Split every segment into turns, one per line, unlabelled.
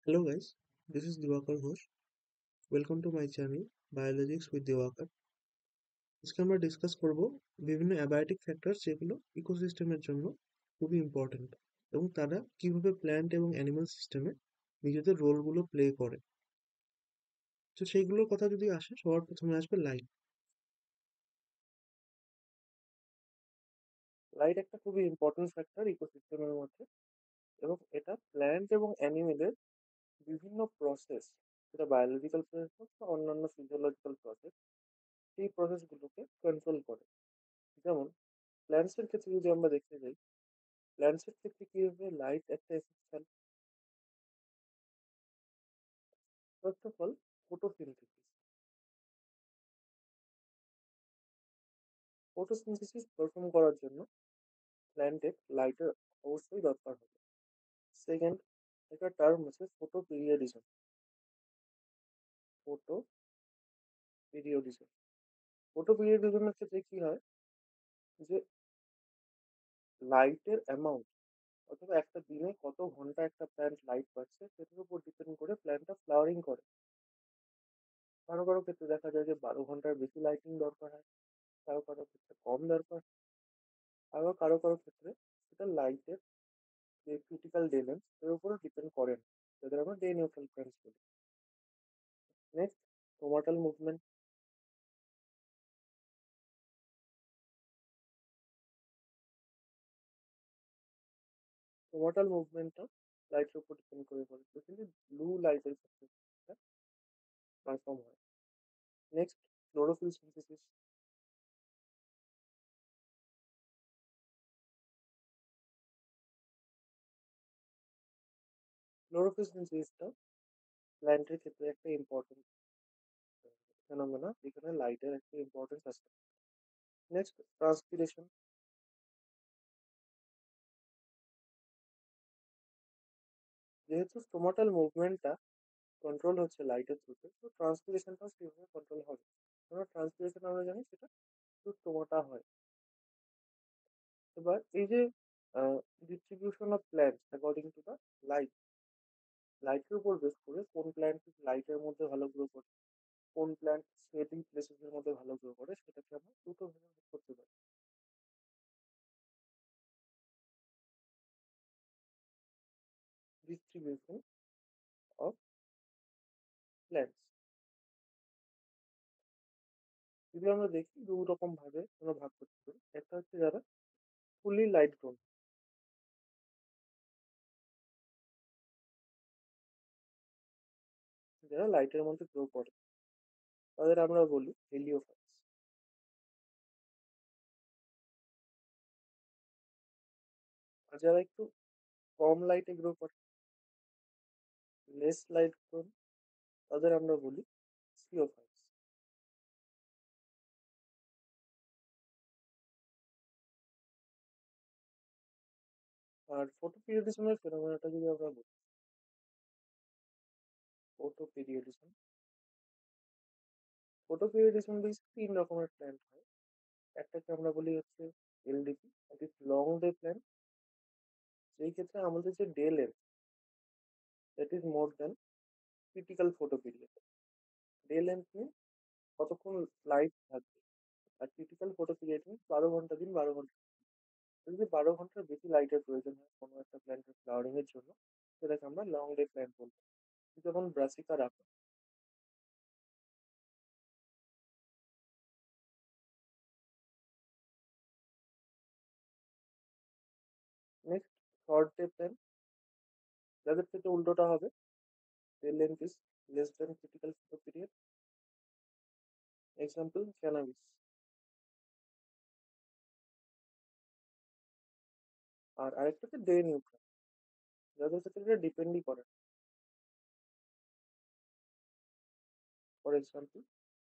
Hello guys, this is Diwakar Ghosh. Welcome to my channel Biologics with Diwakar. আজকে আমরা discuss করব বিভিন্ন abiotic factor যেগুলো ইকোসিস্টেমের জন্য খুবই ইম্পর্ট্যান্ট এবং তারা কিভাবে প্ল্যান্ট এবং অ্যানিমাল সিস্টেমে নিজেদের রোলগুলো প্লে করে। তো সেইগুলোর কথা যদি আসে সবার প্রথমে আসবে লাইট। লাইট একটা খুবই ইম্পর্টেন্ট ফ্যাক্টর ইকোসিস্টেমের মধ্যে এবং এটা প্ল্যান্ট এবং অ্যানিমেলের বিভিন্ন প্রসেস, সেটা বায়োলজিক্যাল প্রসেস হোক বা অন্যান্য ফিজিওলজিক্যাল প্রসেস, সেই প্রসেসগুলোকে কন্ট্রোল করে। যেমন প্ল্যান্টসের ক্ষেত্রে যদি আমরা দেখতে যাই, প্ল্যান্টসের ক্ষেত্রে কিভাবে লাইট একটা এফেক্ট ফেলে। First of all, photosynthesis. Photosynthesis perform করার জন্য প্ল্যান্টের লাইটের অবশ্যই দরকার হবে। সেকেন্ড, একটা টার্ম আছে photo periodism. Photo periodism photo পিরিয়ডিজমের ক্ষেত্রে কি হয়, যে লাইটের অ্যামাউন্ট অথবা একটা দিনে কত ঘন্টা একটা প্ল্যান্ট লাইট পাচ্ছে সেটার উপর ডিপেন্ড করে প্ল্যান্টটা ফ্লাওয়ারিং করে। কারো কারো ক্ষেত্রে দেখা যায় যে 12 ঘন্টার বেশি লাইটিং দরকার হয়, কারো কারো ক্ষেত্রে কম দরকার, আবার কারো কারো ক্ষেত্রে সেটা লাইটের যে ক্রিটিক্যাল ডে লেন্থ এর উপরও ডিপেন্ড করে না, যাদের আমরা ডে নিউট্রাল প্ল্যান্টস বলি। Next, stomatal movement. ক্রোমাটাল মুভমেন্টটা লাইটের উপর ডিপেন্ড করে বলে, স্পেশালি ব্লু লাইটের ক্ষেত্রে পারফর্ম হয়। Next, chlorophyll synthesis. ক্লোরোফিল সিনথেসিসটা প্ল্যান্টের ক্ষেত্রে একটা ইম্পর্টেন্ট ফেনোমেনা, যেখানে লাইটের একটা ইম্পর্টেন্স আছে। Next, transpiration. যেহেতু স্টোমাটাল মুভমেন্টটা কন্ট্রোল হচ্ছে লাইটের থ্রুতে, তো ট্রান্সপিরেশনটাও সেভাবে কন্ট্রোল হবে। কারণ ট্রান্সপিরেশন আমরা জানি সেটা শুধু স্টোমাটা হয়। এবার এই যে distribution of plants according to the light, লাইটের উপর বেস করে কোন প্ল্যান্ট লাইটের মধ্যে ভালো গ্রো করে, কোন প্ল্যান্ট শেডিং প্লেসেস এর মধ্যে ভালো গ্রো করে, সেটাকে আমরা দুটো ভাবে ভাগ করতে পারি। ডিস্ট্রিবিউশন অফ প্ল্যান্টস যদি আমরা দেখি দু রকম ভাবে আমরা ভাগ করতে পারি। একটা হচ্ছে যারা ফুলি লাইট গ্রোন, যারা লাইটের মধ্যে গ্রো করে, তাদের আমরা বলি হেলিওফাইটস। আর যারা একটু কম লাইটে গ্রো করে, লেস লাইট গ্রোন, তাদের আমরা বলি সিওফাইটস। আর ফটো পিরিয়ডিজমের ফেনোমেনাটা যদি আমরা বলি, ফটো পিরিয়ডিজম ফটো পিরিয়ডিজম বেশ তিন রকমের প্ল্যান্ট হয়। একটাকে আমরা বলি হচ্ছে LDP, that is long day plant. সেই ক্ষেত্রে আমাদের যে day length, that is more than critical photo period. Day length নিয়ে কতক্ষণ লাইট থাকবে, আর ক্রিটিক্যাল ফটো পিরিয়ড নিয়ে 12 ঘন্টা দিন 12 ঘন্টা। যদি 12 ঘন্টার বেশি লাইটের প্রয়োজন হয় কোনো একটা প্ল্যান্টের ফ্লাওয়ারিং এর জন্য, সেটাকে আমরা লং ডে প্ল্যান্ট বলবো। যেমন ব্রাসিকা রাখা। নেক্সট, শর্ট ডে প্ল্যান্ট, যাদের থেকে উল্টোটা হবে, day length is less than critical photo period. Example cannabis. আর আরেকটা হচ্ছে ডে নিউট্রাল, যাদের ক্ষেত্রে এটা ডিপেন্ডই করে। ফর এক্সাম্পল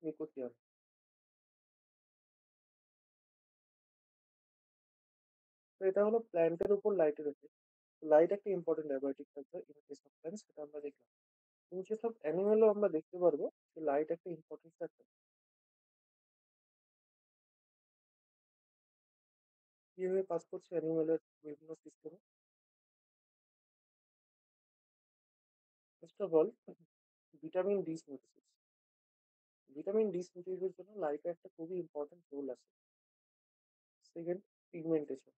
নিকোসিয়াম। তো এটা হলো প্ল্যান্টের উপর লাইটের এফেক্ট। লাইট একটা important abiotic factor in case of plants, সেটা আমরা দেখলাম। ইন কেস অফ অ্যানিমেলও আমরা দেখতে পারবো যে লাইট একটা ইম্পর্টেন্ট ফ্যাক্টর। কিভাবে কাজ করছে অ্যানিমেলের বিভিন্ন সিস্টেমে। First of all, vitamin D synthesis. Vitamin D সিনথেসিসের জন্য লাইটের একটা খুবই ইম্পর্টেন্ট রোল আছে। Second, pigmentation.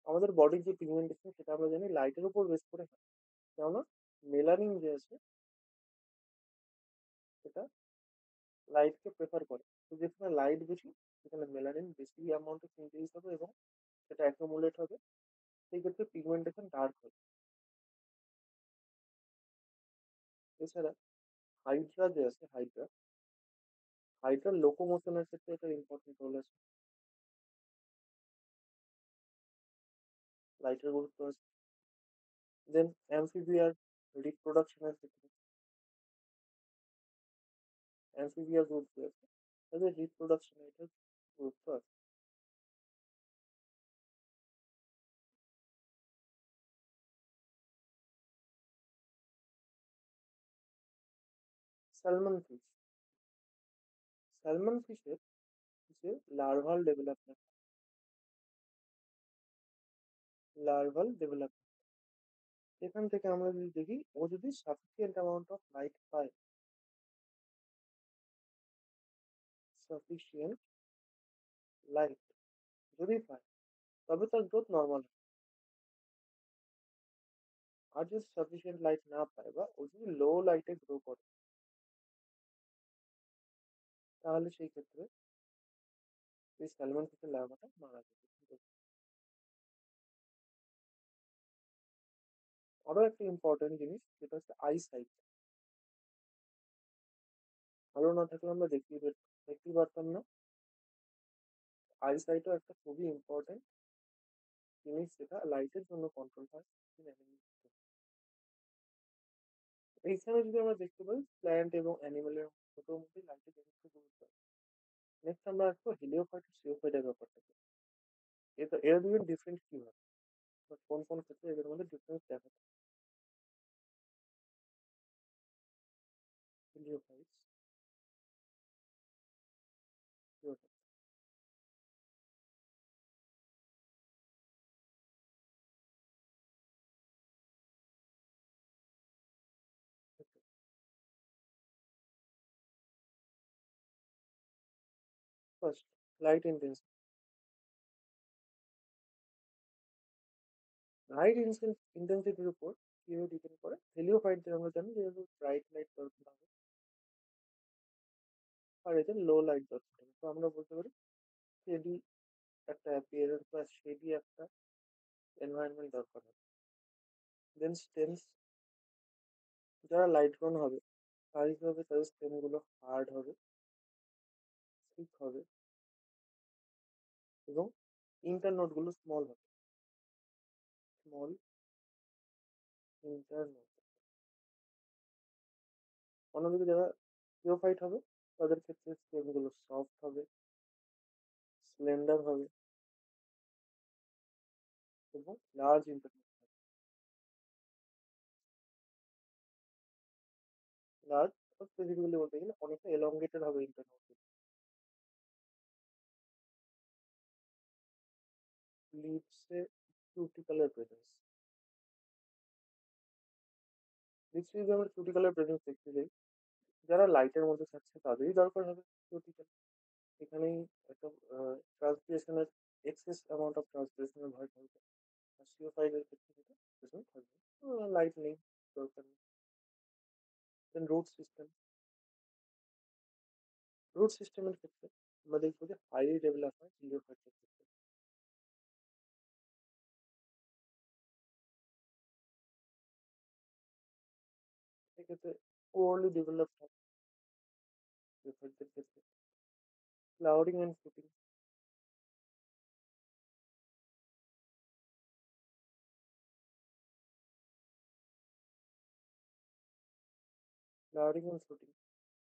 আমাদের বডির যে পিগমেন্টেশন সেটা আমরা জানি লাইটের উপর বেস করে হয়। কেননা মেলানিন যে আছে সেটা লাইটকে প্রেফার করে। তো যেখানে লাইট বেশি সেখানে মেলানিন বেশি অ্যামাউন্টে সিনথেসিস হবে এবং সেটা অ্যাকুমুলেট হবে। সেই ক্ষেত্রে পিগমেন্টেশন ডার্ক হবে। এছাড়া হাইড্রা যে আছে, হাইড্রার লোকোমোশনের ক্ষেত্রে এটা ইম্পর্টেন্ট রোল আছে। লাইটের গুরুত্ব আছে। দেন অ্যামফিবিয়ার রিপ্রোডাকশনের ক্ষেত্রে অ্যামফিবিয়া গ্রুপ যে আছে তাদের রিপ্রোডাকশনে এটার গুরুত্ব আছে। স্যালমন ফিশ, স্যালমন ফিশের যে লার্ভাল ডেভেলপমেন্ট, এখান থেকে আমরা যদি দেখি ও যদি সাফিসিয়েন্ট অ্যামাউন্ট অফ লাইট পায়, সাফিসিয়েন্ট লাইট যদি পায় তবে তার গ্রোথ নর্মাল হয়। আর যদি সাফিসিয়েন্ট লাইট না পায় বা ও যদি লো লাইটে গ্রো করে তাহলে সেই ক্ষেত্রে এই স্যালমন ফিশের লার্ভাটা মারা যাবে। কিন্তু আরো একটা ইম্পর্টেন্ট জিনিস যেটা হচ্ছে আইসাইট। ভালো না থাকলে আমরা দেখতেই পারতাম না। আইসাইটও একটা খুবই ইম্পর্টেন্ট জিনিস যেটা লাইটের জন্য কন্ট্রোল হয় in animal system। এইখানে যদি আমরা দেখতে পাই প্ল্যান্ট এবং অ্যানিমেলের মোটামুটি লাইটের যথেষ্ট গুরুত্ব আছে। নেক্সট আমরা আসবো হিলিওফাইট আর সিওফাইটের ব্যাপারটাকে। এরা দুজন ডিফারেন্ট কি হয় বা কোন কোন ক্ষেত্রে এদের মধ্যে ডিফারেন্স দেখা যায়। Heliophytes, sciophyte. First, light intensity. Light ইন্টেন্সিটির উপর কিভাবে ডিপেন্ড করে, হেলিওফাইটদের আমরা জানি যে ব্রাইট লাইট দরকার হবে আর এদের লো লাইট দরকার হবে। তো আমরা বলতে পারি শেডি একটা অ্যাপিয়ারেন্স বা শেডি একটা এনভায়রনমেন্ট দরকার হবে। দেন স্টেমস, যারা লাইট গ্রোন হবে স্বাভাবিকভাবে তাদের স্টেম গুলো হার্ড হবে, থিক হবে এবং ইন্টারনোড গুলো স্মল হবে। স্মল ইন্টারনোড। অন্যদিকে যারা জিওফাইট হবে তাদের ক্ষেত্রে স্টেম গুলো সফট হবে, স্লেন্ডার হবে এবং লার্জ ইন্টারনোড হবে। লার্জ স্পেসিফিক্যালি বলতে গেলে অনেকটা এলংগেটেড হবে ইন্টারনোড। লিভসে কিউটিকলের প্রেজেন্স, লিভসে যদি আমরা কিউটিকলের প্রেজেন্স দেখতে যাই, যারা লাইটের মধ্যে থাকছে তাদেরই দরকার হবে কিউটিকল। এখানেই একটা ট্রান্সপিরেশনের এক্সেস অ্যামাউন্ট অফ ট্রান্সপিরেশনের ভয় থাকবে। আর CO5 এর ক্ষেত্রে যেটা প্রেজেন্ট থাকবে, লাইট নেই, দরকার নেই। দেন রুট সিস্টেমের ক্ষেত্রে আমরা দেখবো যে হাইলি ডেভেলপ হয় জিওফাইটের ক্ষেত্রে। সেক্ষেত্রে পোরলি ডেভেলপড হয় জিওফাইটের ক্ষেত্রে। Flowering and fruiting, flowering and fruiting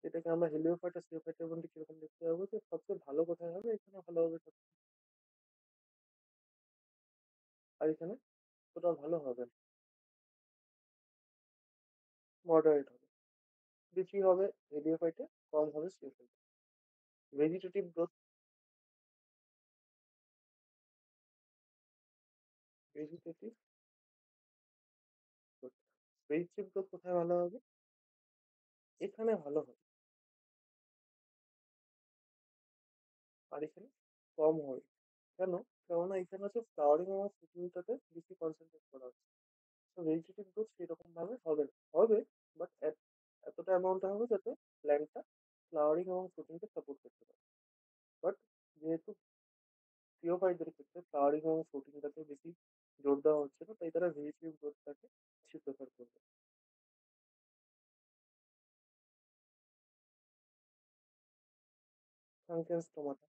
এটাকে আমরা হেলিওফাইট আর সিওফাইটের মধ্যে কিরকম দেখতে পাবো যে সবচেয়ে ভালো কোথায় হবে, এখানে ভালো হবে আর এখানে অতটা ভালো হবে না, মডারেট হবে। বেশি হবে হেলিওফাইটে, কম হবে সিওফাইটে। Vegetative, vegetative growth. Vegetative growth কোথায় ভালো হবে? এখানে ভালো হবে। আর এখানে কম হবে। কেন? কেননা এখানে হচ্ছে ফ্লাওয়ারিং এবং fruiting টাতে বেশি কনসেনট্রেট করা হচ্ছে। তো ভেজিটেটিভ গ্রোথ সেরকম ভাবে হবে না। হবে, বাট এতটা অ্যামাউন্টে হবে যাতে প্ল্যান্টটা ফ্লাওয়ারিং এবং fruiting কে সাপোর্ট করতে পারে। বাট যেহেতু থিওফাইটদের ক্ষেত্রে ফ্লাওয়ারিং এবং fruiting টাতে বেশি জোর দেওয়া হচ্ছে না, তাই তারা ভেজিটেটিভ গ্রোথটাকে বেশি প্রেফার করবে। সানকেন স্টোমাটা।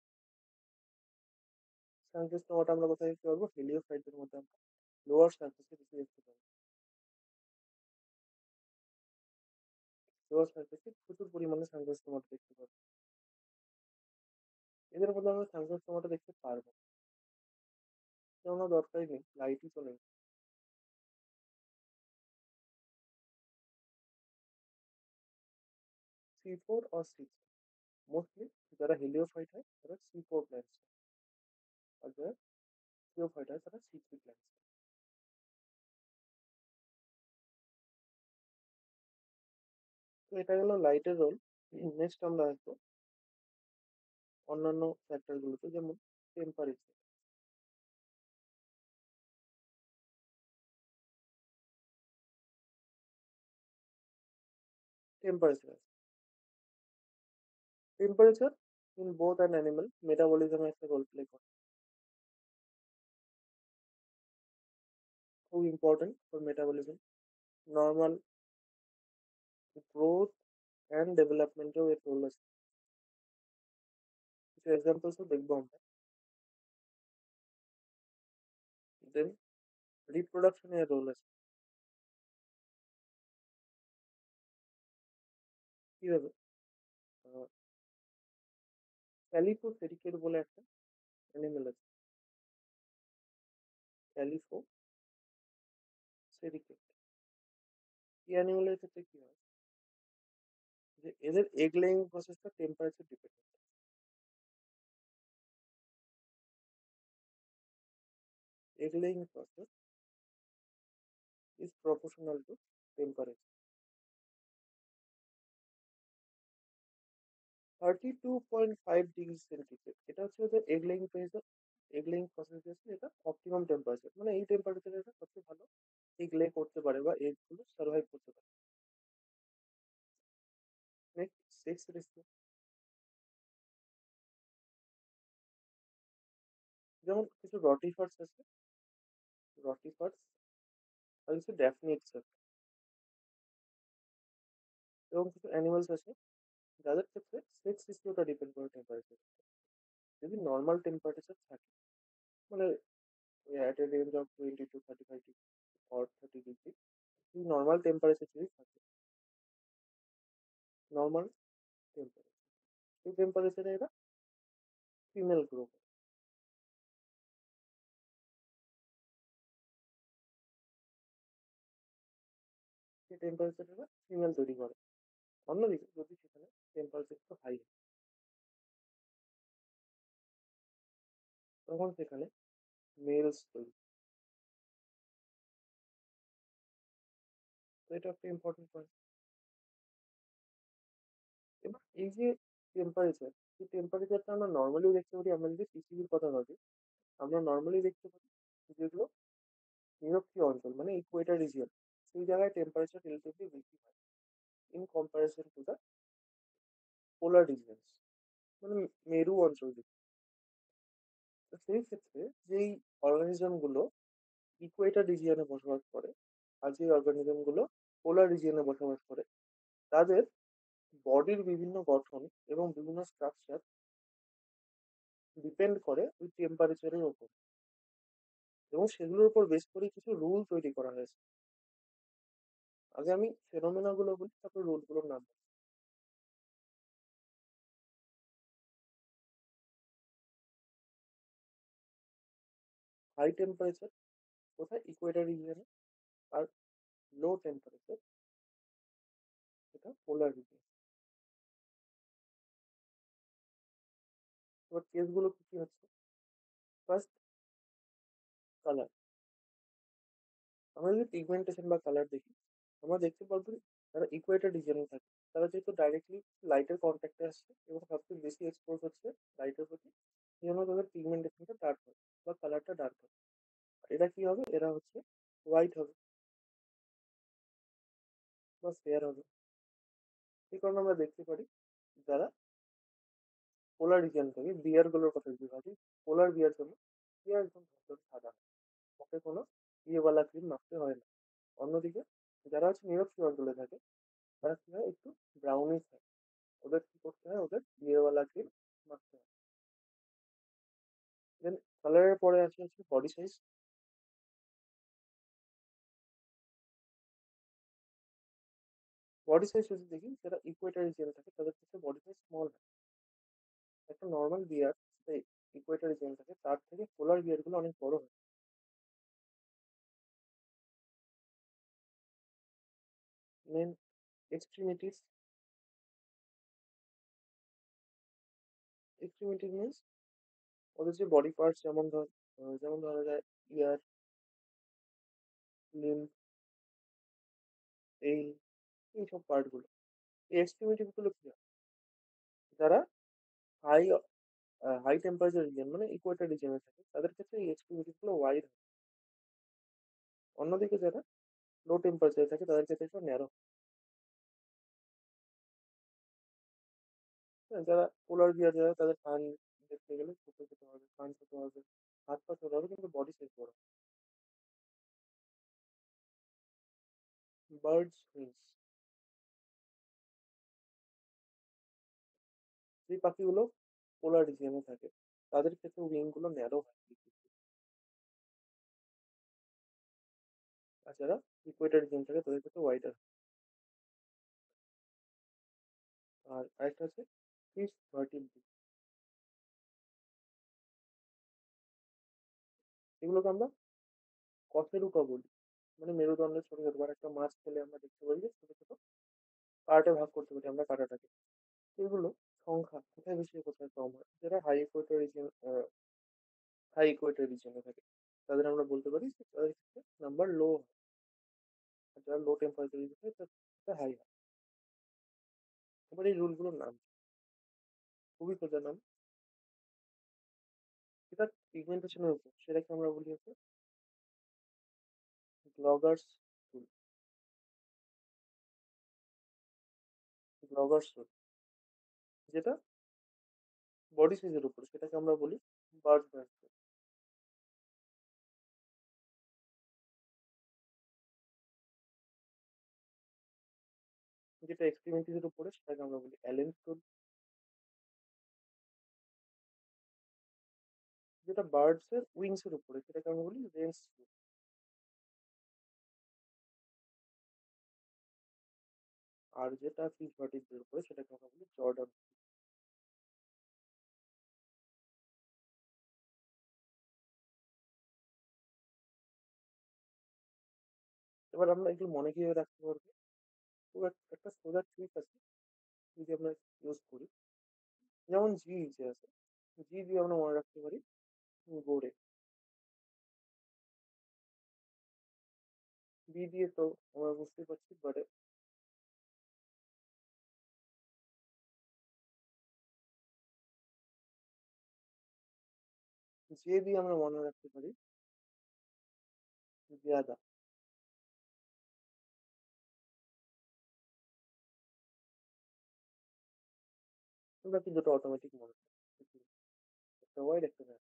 সানকেন স্টোমাটা আমরা কোথায় দেখতে পারবো? হেলিওফাইটদের মধ্যে আমরা লোয়ার সারফেসে বেশি দেখতে পাবো। লোয়ার সারফেসে প্রচুর পরিমাণে সানকেন স্টোমাটা দেখতে পাবো। এদের মধ্যে আমরা সানকেন স্টোমাটা দেখতে পারবো না। কেননা দরকারই নেই, লাইটই চলে গেছে। C4 or C3, মোস্টলি যারা হেলিওফাইট হয় তারা C4 প্ল্যান্টস, আর যারা থিওফাইট হয় তারা C3 প্ল্যান্টস। তো এটা গেল লাইটের রোল। নেক্সট আমরা আসবো অন্যান্য ফ্যাক্টর গুলোতে, যেমন temperature. Temperature temperature in both an animal মেটাবলিজমে একটা রোল প্লে করে, খুব important for metabolism. Normal growth and ডেভেলপমেন্টেও এর রোল আছে। কিছু এক্সাম্পলসও দেখবো আমরা। দেন রিপ্রোডাকশনে এর রোল আছে। কিভাবে? ক্যালিফো সেরিকেট বলে একটা অ্যানিমেল আছে। ক্যালিফো সেরিকেট। এই অ্যানিমেলের ক্ষেত্রে কি হয় যে এদের এগ লেইং প্রসেসটা temperature dependent. Egg laying process is proportional to temperature. 32.5 degree centigrade এটা হচ্ছে ওদের egg laying pressure. Egg laying process হচ্ছে এটা অপটিমাম টেম্পারেচার, মানে এই টেম্পারেচারে এটা সবচেয়ে ভালো এগ লে করতে পারে বা এগ গুলো সার্ভাইভ করতে পারে। Next sex ratio. যেমন কিছু রটিফার্স আছে, রটিফার্স আর কিছু ড্যাফনিডস আছে, এবং কিছু অ্যানিমালস আছে যাদের ক্ষেত্রে সেক্স রেশিওটা ডিপেন্ড করে টেম্পারেচার। যদি নর্মাল টেম্পারেচার থাকে, মানে at a range of 20 to 35 degree or 30 degree, normal temperature যদি থাকে, নর্মাল টেম্পারেচার, সেই টেম্পারেচারে এরা ফিমেল গ্রো করে, সেই টেম্পারেচারে এরা ফিমেল তৈরি করে। অন্যদিকে যদি সেখানে টেম্পারেচার একটু হাই হয়, তখন সেখানে মেলস তৈরি। তো এটা একটা ইম্পর্টেন্ট পয়েন্ট। এবার এই যে টেম্পারেচার, এই টেম্পারেচারটা আমরা নর্মালিও দেখতে পারি। আমরা যদি পৃথিবীর কথা ভাবি, আমরা নর্মালি দেখতে পারি যেগুলো নিরক্ষীয় অঞ্চল, মানে ইকুয়েটর রিজিয়ন, সেই জায়গায় টেম্পারেচার রিলেটিভলি বেশি হয় in comparison to the polar regions, মানে মেরু অঞ্চল যেগুলো। তো সেই ক্ষেত্রে যেই অর্গানিজম গুলো ইকুয়েটর রিজিয়নে বসবাস করে আর যে অর্গানিজম গুলো পোলার রিজিয়নে বসবাস করে, তাদের বডির বিভিন্ন গঠন এবং বিভিন্ন স্ট্রাকচার ডিপেন্ড করে ওই টেম্পারেচারের উপর, এবং সেগুলোর উপর বেস করে কিছু রুল তৈরি করা হয়েছে। আগে আমি ফেনোমেনা গুলো বলি, তারপর রুল গুলোর নাম বলি। হাই টেম্পারেচার কোথায়? ইকুয়েটর রিজিয়নে। আর লো টেম্পারেচার এটা পোলার রিজিয়ন। এবার কেসগুলো কি কি হচ্ছে? First, colour. আমরা যদি পিগমেন্টেশন বা কালার দেখি, আমরা দেখতে পারবো যে যারা ইকুয়েটর রিজিয়নে থাকে, তারা যেহেতু ডাইরেক্টলি লাইটের কন্ট্যাক্টে আসছে এবং সবচেয়ে বেশি এক্সপোজ হচ্ছে লাইটের প্রতি, সেই জন্য তাদের পিগমেন্টেশনটা ডার্ক হয় বা কালারটা ডার্ক হয়। আর এরা কি হবে? এরা হচ্ছে হোয়াইট হবে বা ফেয়ার হবে। এই কারণে আমরা দেখতে পারি যারা পোলার রিজিয়ন থেকে, বিয়ার গুলোর কথা যদি ভাবি, পোলার বিয়ার জন্য বিয়ার একদম ধবধবে সাদা হয়। ওকে কোনো ইয়েওয়ালা ক্রিম মাখতে হয় না। অন্যদিকে যারা হচ্ছে নিরক্ষীয় অঞ্চলে থাকে, তারা কি হয়? একটু ব্রাউনিশ হয়। ওদের কি করতে হয়? ওদের ইয়েওয়ালা ক্রিম মাখতে হয়। দেন কালারের পরে আছে হচ্ছে বডি সাইজ। বডি সাইজ যদি দেখি, যারা ইকুয়েটর রিজিয়নে থাকে তাদের ক্ষেত্রে বডি সাইজ স্মল হয়। একটা নর্মাল বিয়ার যেটা ইকুয়েটর রিজিয়নে থাকে, তার থেকে পোলার বিয়ার গুলো অনেক বড় হয়। মেন এক্সট্রিমিটিস, এক্সট্রিমিটিস মিনস ওদের যে বডি পার্টস, যেমন ধরা যায় ইয়ার, লিম্ব, টেইল, এইসব পার্ট গুলো। এই এক্সট্রিমিটিস গুলো কি হয়? যারা হাই হাই টেম্পারেচার রিজিয়ন মানে ইকুয়েটর রিজিয়নে থাকে, তাদের ক্ষেত্রে এই এক্সট্রিমিটিস গুলো ওয়াইড হয়। অন্যদিকে যারা লো টেম্পারেচারে থাকে, তাদের ক্ষেত্রে একটু ন্যারো। হ্যাঁ, যারা পোলার বিয়ার যারা, তাদের কান দেখতে গেলে ছোট ছোট হবে, কান ছোট হবে, হাত পা ছোট হবে, কিন্তু বডি সাইজ বড়। বার্ডস উইংস, যে পাখিগুলো পোলার রিজিয়নে থাকে, তাদের ক্ষেত্রে উইং গুলো ন্যারো হয়। আর যারা ইকুয়েটর রিজিয়ন থাকে, তাদের ক্ষেত্রে ওয়াইডার। আর আরেকটা আছে ফিশ ভার্টিব্রি। এগুলোকে আমরা কশেরুকা বলি। মানে মেরুদণ্ডের ছোট ছোট, আর একটা মাছ খেলে আমরা দেখতে পাই যে ছোট ছোট পার্টে ভাগ করতে পারি আমরা কাঁটাটাকে। এগুলো সংখ্যা কোথায় বেশি কোথায় কম হয়, যারা হাই ইকুয়েটর রিজিয়নে থাকে, তাদের আমরা বলতে পারি যে তাদের ক্ষেত্রে নাম্বার লো হয়। আর যারা লো টেম্পারেচার রিজিয়নে থাকে, তাদের হাই হয়। এবার এই রুলগুলোর নাম কি? খুবই সোজা নাম। এটা পিগমেন্টেশনের উপর, সেটাকে আমরা বলি হচ্ছে গ্লগার্স রুল। গ্লগার্স রুল, যেটা বডি সাইজের উপর, সেটাকে আমরা বলি বার্ড ব্যান্ড। যেটা এক্সট্রিমিটিস এর উপরে, সেটাকে আমরা বলি অ্যালেন রুল। যেটা বার্ডস এর উইংস এর উপরে, সেটাকে আমরা বলি রেন্স রুল। আর যেটা ফিশ ভার্টিব্রের উপরে, সেটাকে আমরা বলি জর্ডান। এবার আমরা এগুলো মনে কিভাবে রাখতে পারবো? খুব একটা সোজা ট্রিক আছে, যদি আমরা ইউজ করি। যেমন জি যে আছে, জি দিয়ে আমরা মনে রাখতে পারি গোড়ে। বি দিয়ে তো আমরা বুঝতে পারছি বারে। জে দিয়ে আমরা মনে রাখতে পারি জিয়াদা। আমরা কি দুটো অটোমেটিক মনে রাখি, একটা ওয়াইড একটা র্যাপ।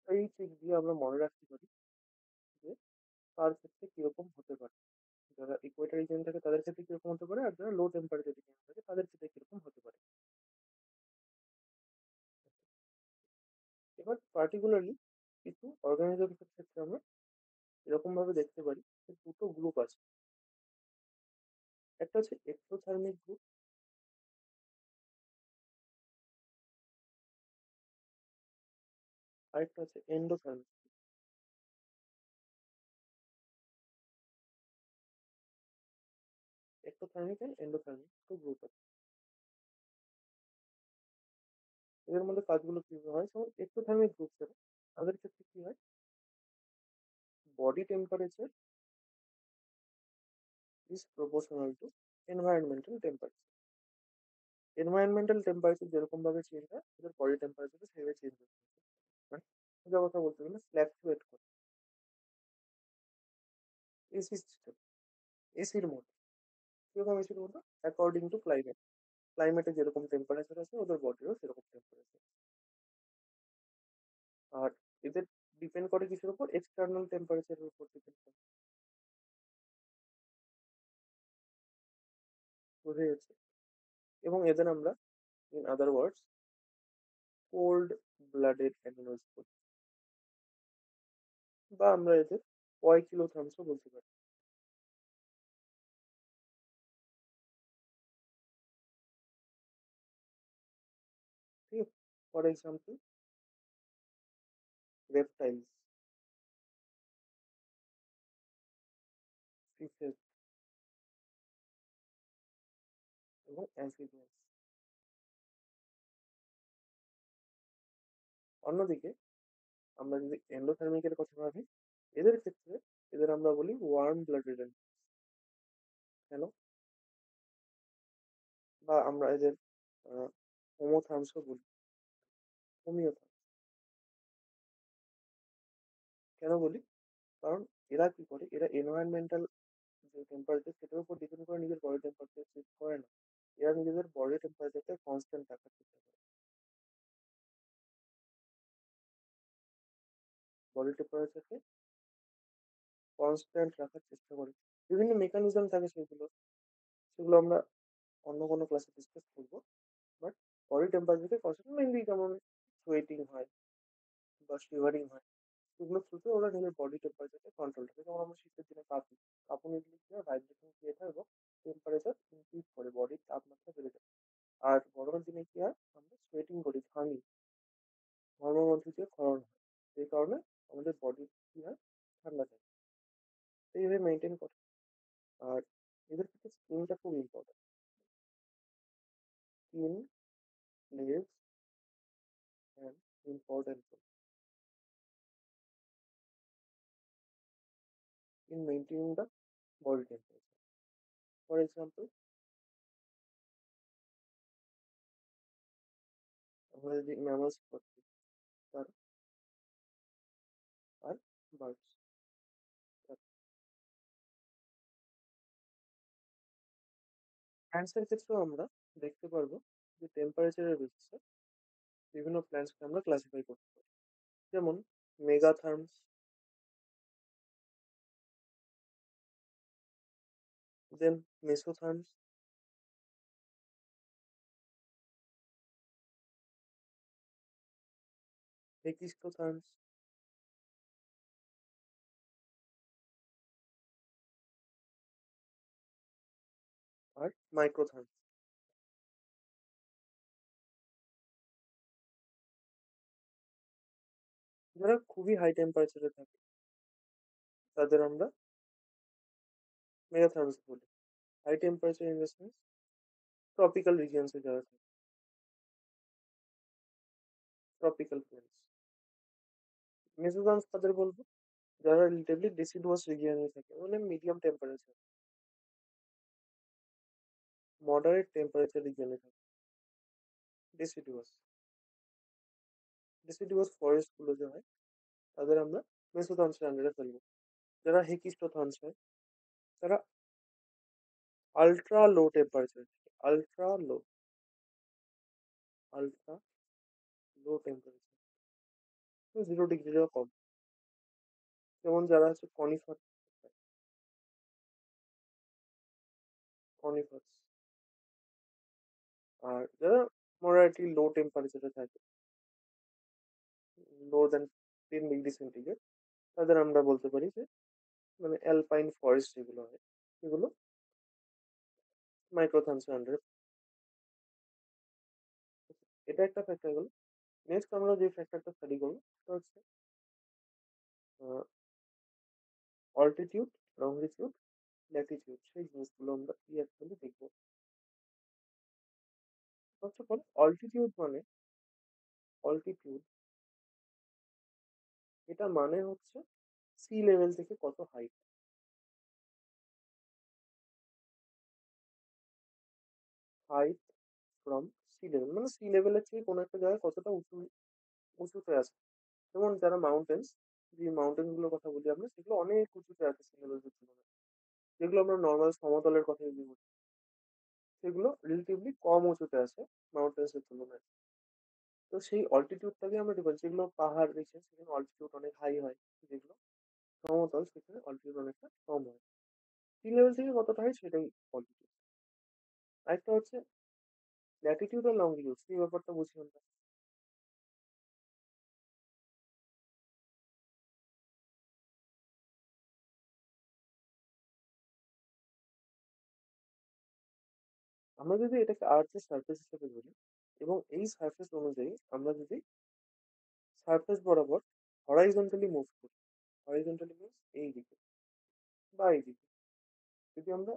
এই ট্রিক দিয়ে আমরা মনে রাখতে পারি যে তার ক্ষেত্রে কিরকম হতে পারে। যারা ইকুয়েটর রিজিয়ন থাকে তাদের ক্ষেত্রে কিরকম হতে পারে, আর যারা লো টেম্পারেচার রিজিয়ন থাকে তাদের ক্ষেত্রে কিরকম হতে পারে। এবার পার্টিকুলারলি কিছু অর্গানিজমের ক্ষেত্রে আমরা এরকম ভাবে দেখতে পারি যে দুটো গ্রুপ আছে। একটা হচ্ছে এক্টোথার্মিক গ্রুপ, আরেকটা হচ্ছে এন্ডোথার্মিক। এক্টোথার্মিক এন্ড এন্ডোথার্মিক দুটো গ্রুপ আছে। এদের মধ্যে কাজগুলো কিভাবে হয়? যেমন এক্টোথার্মিক গ্রুপ যারা, তাদের ক্ষেত্রে কি হয়? body temperature is proportional to environmental temperature. Environmental temperature যেরকম ভাবে চেঞ্জ হয় ওদের বডি টেম্পারেচার সেভাবে চেঞ্জ হয়। মানে সোজা কথা বলতে গেলে ফ্ল্যাকচুয়েট করে এসি সিস্টেম, এসির মতো। কিরকম এসির মতো? According to climate. ক্লাইমেটে যেরকম টেম্পারেচার আছে ওদের বডিরও সেরকম টেম্পারেচার। আর এদের ডিপেন্ড করে কিসের উপর? এক্সটার্নাল টেম্পারেচারের উপর ডিপেন্ড করে। বোঝা যাচ্ছে? এবং এদের আমরা in other words cold blooded animals বলি, বা আমরা এদের পয়কিলোথার্মসও বলতে পারি। ঠিক আছে? ফর এক্সাম্পল রেপটাইলস, ফিশেস এবং অ্যাম্ফিবিয়ান্স। অন্যদিকে আমরা যদি এন্ডোথার্মিকের কথা ভাবি, এদের ক্ষেত্রে এদের আমরা বলি ওয়ার্ম ব্লাডেড অ্যানিমাল। কেন? বা আমরা এদের হোমোথার্মসও বলি, হোমিওথার্মস। কেন বলি? কারণ এরা কি করে, এরা এনভায়রনমেন্টাল যে টেম্পারেচার সেটার উপর ডিপেন্ড করে নিজের বডি টেম্পারেচার চেক করে না। এরা নিজেদের বডি টেম্পারেচারটা কনস্ট্যান্ট রাখার চেষ্টা করে। বডি টেম্পারেচারকে কনস্ট্যান্ট রাখার চেষ্টা করে। বিভিন্ন মেকানিজম থাকে সেগুলো, সেগুলো আমরা অন্য কোনো ক্লাসে ডিসকাস করবো। বাট বডি টেম্পারেচারকে কনস্ট্যান্ট, মেনলি যেমন সোয়েটিং হয় বা শিভারিং হয়, সেগুলোর থ্রুতে ওরা নিজের বডি টেম্পারেচারকে কন্ট্রোল রাখে। যেমন আমরা শীতের দিনে কাঁপি, কাঁপুনি দিলে কি হয়, ভাইব্রেশন ক্রিয়েট হয় এবং টেম্পারেচার ইনক্রিজ করে, বডির তাপমাত্রা বেড়ে যায়। আর গরমের দিনে কি হয়, আমরা সোয়েটিং করি, ঘামি, ঘর্মের মধ্যে দিয়ে ক্ষরণ হয়, সেই কারণে আমাদের বডি কি হয়, ঠান্ডা থাকে। এইভাবে মেনটেন করে। আর এদের ক্ষেত্রে স্কিনটা খুব important. Skin plays an important role in maintaining the body temperature. For example, আমরা যদি ম্যামলস পড়ছি, তার আর বার্ডস, প্ল্যান্টস এর ক্ষেত্রেও আমরা দেখতে পারবো যে টেম্পারেচারের বেসিসে বিভিন্ন প্ল্যান্টসকে আমরা ক্লাসিফাই করতে পারি। যেমন মেগাথার্মস, দেন মেসোথার্মস, হেকিস্টোথার্মস, আর মাইক্রোথার্মস। যারা খুবই হাই টেম্পারেচারে থাকে তাদের আমরা মেগাথার্মস বলি। High temperature in the sense tropical রিজিয়নসে যারা থাকে, ট্রপিক্যাল প্লেন্টস। মেসোথার্মস তাদের বলবো যারা রিলেটিভলি ডেসিডুয়াস রিজিয়নে থাকে, মানে মিডিয়াম টেম্পারেচার, মডারেট টেম্পারেচার রিজিয়নে থাকে। ডেসিডুয়াস, ডেসিডুয়াস ফরেস্ট গুলো যে হয় তাদের আমরা মেসোথার্মসের আন্ডারে ফেলবো। যারা হেকিস্টোথার্মস হয় তারা আলট্রা লো টেম্পারেচার, আলট্রা লো, আলট্রা লো টেম্পারেচার, 0 ডিগ্রিরও কম। যেমন যারা হচ্ছে কনিফার, কনিফার্স। আর যারা মোটামুটি লো টেম্পারেচারে থাকে, লো দেন 10 ডিগ্রি সেন্টিগ্রেড, তাদের আমরা বলতে পারি যে মানে অ্যালপাইন ফরেস্ট যেগুলো হয় সেগুলো মাইক্রোথার্মসের আন্ডারে। এটা একটা ফ্যাক্টর গেল। নেক্সট আমরা যে ফ্যাক্টরটা স্টাডি করবো সেটা হচ্ছে অল্টিটিউড, লংজিটিউড, ল্যাটিটিউড। সেই জিনিসগুলো আমরা কি অ্যাকচুয়ালি দেখবো। ফার্স্ট অফ অল অল্টিটিউড মানে, অল্টিটিউড এটা মানে হচ্ছে সি লেভেল থেকে কত height. Height from sea level মানে সি লেভেলের থেকে কোনো একটা জায়গায় কতটা উঁচুতে আছে। যেমন যারা মাউন্টেন্স, যে মাউন্টেন গুলোর কথা বলি আমরা, সেগুলো অনেক উঁচুতে আছে সি লেভেলের তুলনায়। যেগুলো আমরা নর্মাল সমতলের কথা যদি বলি, সেগুলো রিলেটিভলি কম উঁচুতে আছে মাউন্টেন্স এর তুলনায়। তো সেই অল্টিটিউডটাকে আমরা ডিপেন্ড, যেগুলো পাহাড় দেখে সেখানে অল্টিটিউড অনেক হাই হয়, যেগুলো সমতল সেখানে অল্টিটিউড অনেকটা কম হয়। সি লেভেল থেকে কতটা হয় সেটাই অল্টিটিউড। আরেকটা হচ্ছে ল্যাটিটিউড আর লংগিটিউড, সেই ব্যাপারটা বুঝি আমরা। আমরা যদি এটাকে আর্থের সারফেস হিসেবে ধরি, এবং এই সারফেস অনুযায়ী আমরা যদি সারফেস বরাবর হরাইজন্টালি মুভ করি, হরাইজন্টালি মিনস এই দিকে বা এই দিকে, যদি আমরা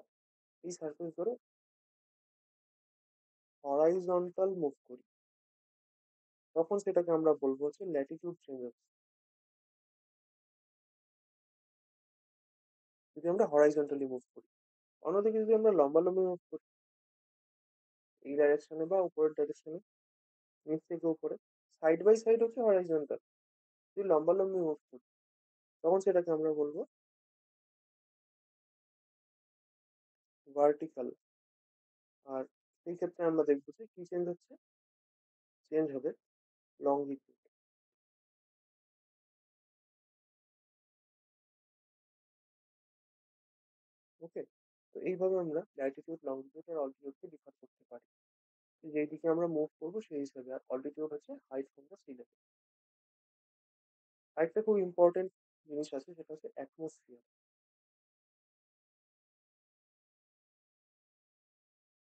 এই সারফেস ধরে হরাইজন্টাল মুভ করি, তখন সেটাকে আমরা বলবো হচ্ছে ল্যাটিটিউড চেঞ্জ হচ্ছে। যদি আমরা হরাইজন্টালি মুভ করি, অন্যদিকে যদি আমরা লম্বালম্বি মুভ করি এই ডাইরেকশনে বা উপরের ডাইরেকশনে, নিচ থেকে উপরে, সাইড বাই সাইড হচ্ছে হরাইজন্টাল। যদি লম্বালম্বি মুভ করি, তখন সেটাকে আমরা বলবো ভার্টিক্যাল। আর সেই ক্ষেত্রে আমরা দেখবো যে কি চেঞ্জ হচ্ছে, চেঞ্জ হবে লংগিটিউড। ওকে, তো এইভাবে আমরা ল্যাটিটিউড, লংগিটিউড আর অল্টিটিউডকে ডিফার করতে পারি। যেই দিকে আমরা মুভ করবো সেই হিসাবে। আর অল্টিটিউড হচ্ছে height from the sea level. আরেকটা খুব ইম্পর্টেন্ট জিনিস আছে, সেটা হচ্ছে অ্যাটমসফিয়ার।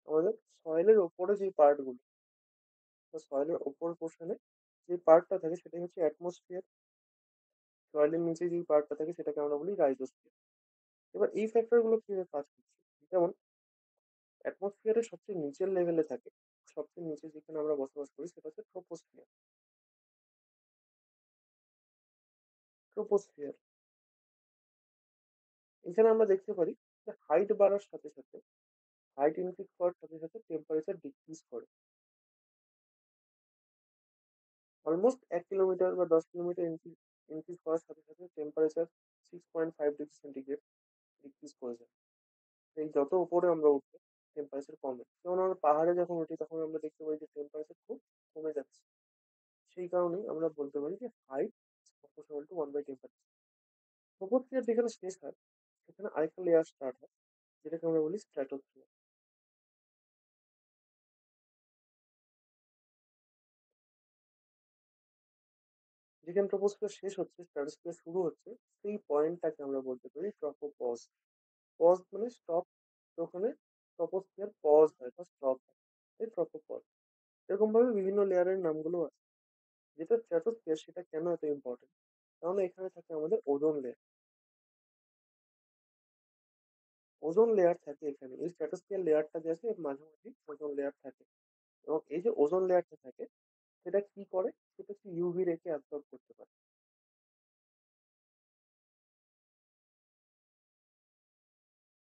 আমাদের সয়েলের ওপরে যে পার্ট গুলো, সয়েলের ওপর পোর্শনে যে পার্টটা থাকে সেটাই হচ্ছে অ্যাটমসফিয়ার। সয়েলের নিচে যে পার্টটা থাকে সেটাকে আমরা বলি রাইজোস্ফিয়ার। এবার এই ফ্যাক্টর গুলো কিভাবে কাজ করছে, যেমন অ্যাটমসফিয়ারের সবচেয়ে নিচের লেভেলে থাকে, সবচেয়ে নিচে যেখানে আমরা বসবাস করি সেটা হচ্ছে ট্রোপোস্ফিয়ার। ট্রোপোস্ফিয়ার, এখানে আমরা দেখতে পারি যে হাইট বাড়ার সাথে সাথে, হাইট ইনক্রিজ করার সাথে সাথে টেম্পারেচার ডিক্রিজ করে। অলমোস্ট 1 কিলোমিটার বা 10 কিলোমিটার ইনক্রিজ করার সাথে সাথে টেম্পারেচার 6.5 ডিগ্রি সেন্টিগ্রেড ডিক্রিজ করে যায়। এই যত উপরে আমরা উঠবো টেম্পারেচার কমে। যেমন আমরা পাহাড়ে যখন উঠি তখন আমরা দেখতে পাই যে টেম্পারেচার খুব কমে যাচ্ছে। সেই কারণেই আমরা বলতে পারি যে হাইট প্রপোর্শনাল টু 1/টেম্পারেচার। ট্রোপোস্ফিয়ার যেখানে শেষ হয় সেখানে আরেকটা লেয়ার স্টার্ট হয়, যেটাকে আমরা বলি স্ট্র্যাটোস্ফিয়ার। যেখানে ট্রোপোস্ফিয়ার শেষ হচ্ছে, স্ট্র্যাটোস্ফিয়ার শুরু হচ্ছে, সেই পয়েন্টটাকে আমরা বলতে পারি ট্রপোপজ। পজ মানে স্টপ, ওখানে ট্রপোস্ফিয়ার পজ হয় বা স্টপ হয়, এই ট্রপোপজ। এরকম ভাবে বিভিন্ন লেয়ারের নামগুলো আছে। যেটা স্ট্র্যাটোস্ফিয়ার সেটা কেন এত ইম্পর্টেন্ট, কারণ এখানে থাকে আমাদের ওজোন লেয়ার। ওজোন লেয়ার থাকে এখানে, এই স্ট্র্যাটোস্ফিয়ার লেয়ারটা যে আছে এর মাঝামাঝি ওজোন লেয়ার থাকে। এবং এই যে ওজোন লেয়ারটা থাকে সেটা কি করে, সেটা হচ্ছে ইউভি রেকে অ্যাবজর্ব করতে পারে।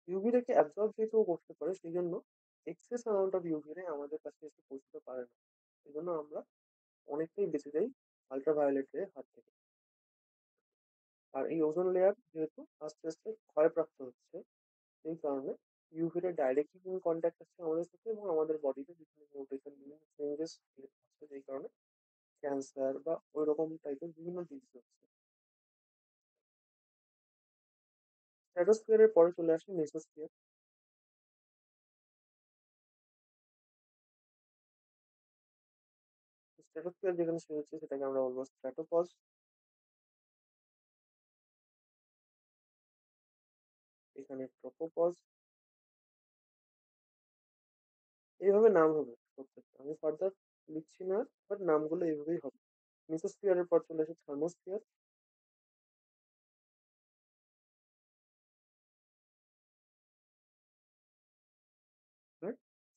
ইউভি রেকে অ্যাবজর্ব যেহেতু ও করতে পারে, সেই জন্য এক্সেস অ্যামাউন্ট অফ ইউভি রে আমাদের কাছে এসে পৌঁছতে পারে না। এই জন্য আমরা অনেকটাই বেঁচে যাই আল্ট্রাভায়োলেট রে হাত থেকে। আর এই ওজোন লেয়ার যেহেতু আস্তে আস্তে ক্ষয়প্রাপ্ত হচ্ছে, সেই কারণে ইউভি রে ডাইরেক্টলি কোনো কন্ট্যাক্ট আসছে আমাদের সাথে, এবং আমাদের বডিতে বিভিন্ন মিউটেশন, বিভিন্ন চেঞ্জেস হচ্ছে, যেই কারণে ক্যান্সার বা ওই রকম টাইপের বিভিন্ন ডিজিজ হচ্ছে। স্ট্র্যাটোস্ফিয়ারের পরে চলে আসে মেসোস্ফিয়ার। স্ট্র্যাটোস্ফিয়ার যেখানে শেষ হচ্ছে সেটাকে আমরা বলবো স্ট্র্যাটোপজ। এখানে ট্রোপোপজ। এইভাবে নাম হবে প্রত্যেকটা, আমি ফার্দার লিখছি না, বাট নামগুলো এইভাবেই হবে। মেসোস্ফিয়ারের পর চলে আসে থার্মোস্ফিয়ার।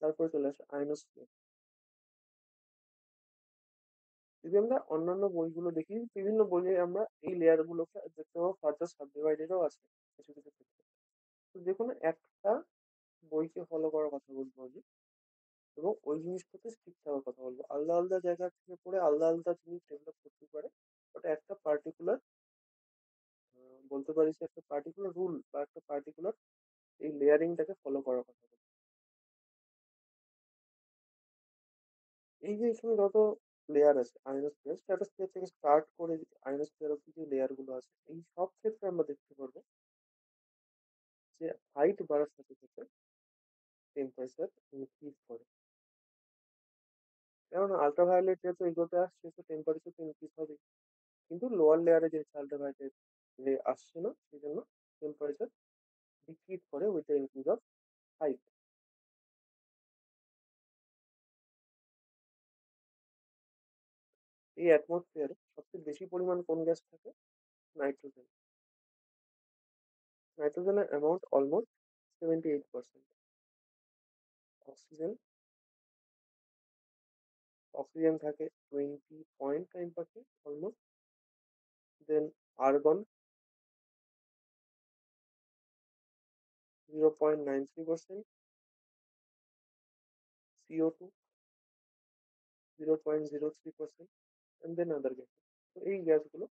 তারপরে চলে আসে আয়নোস্ফিয়ার। যদি আমরা অন্যান্য বইগুলো দেখি, বিভিন্ন বইয়ে আমরা এই লেয়ার গুলোকে দেখতে পাবো ফার্দার সাবডিভাইডেডও আছে কিছু কিছু ক্ষেত্রে। তো যেকোনো একটা বইকে ফলো করার কথা বলবো আমি, এবং ওই জিনিসটাতে স্টিক থাকার কথা বলবো। আলাদা আলাদা জায়গা থেকে পড়ে আলাদা আলাদা জিনিস ডেভেলপ করতে পারে, বাট একটা পার্টিকুলার বলতে পারিস একটা পার্টিকুলার রুল বা একটা পার্টিকুলার এই লেয়ারিংটাকে ফলো করার কথা বলবো। এই যে এখানে যত লেয়ার আছে, আয়নোস্ফিয়ার স্ট্র্যাটোস্ফিয়ার থেকে স্টার্ট করে আয়নোস্ফিয়ার অব্দি যে লেয়ার গুলো আছে, এই সব ক্ষেত্রে আমরা দেখতে পারবো যে হাইট বাড়ার সাথে সাথে টেম্পারেচার ইনক্রিজ করে। কারণ আল্ট্রাভায়োলেট যেহেতু এগোতে আসছে, তো টেম্পারেচার তো ইনক্রিজ হবে, কিন্তু লোয়ার লেয়ারে যে আল্ট্রাভায়োলেট রে আসছে না, সেই জন্য টেম্পারেচার ডিক্রিজ করে with the increase of height. এই অ্যাটমসফিয়ারে সবচেয়ে বেশি পরিমাণ কোন গ্যাস থাকে? নাইট্রোজেন। নাইট্রোজেনের অ্যামাউন্ট অলমোস্ট 78%। অক্সিজেন অক্সিজেন থাকে 20.9% almost. Then argon 0.93%, CO2 0.03%, and then other gas. তো এই গ্যাসগুলো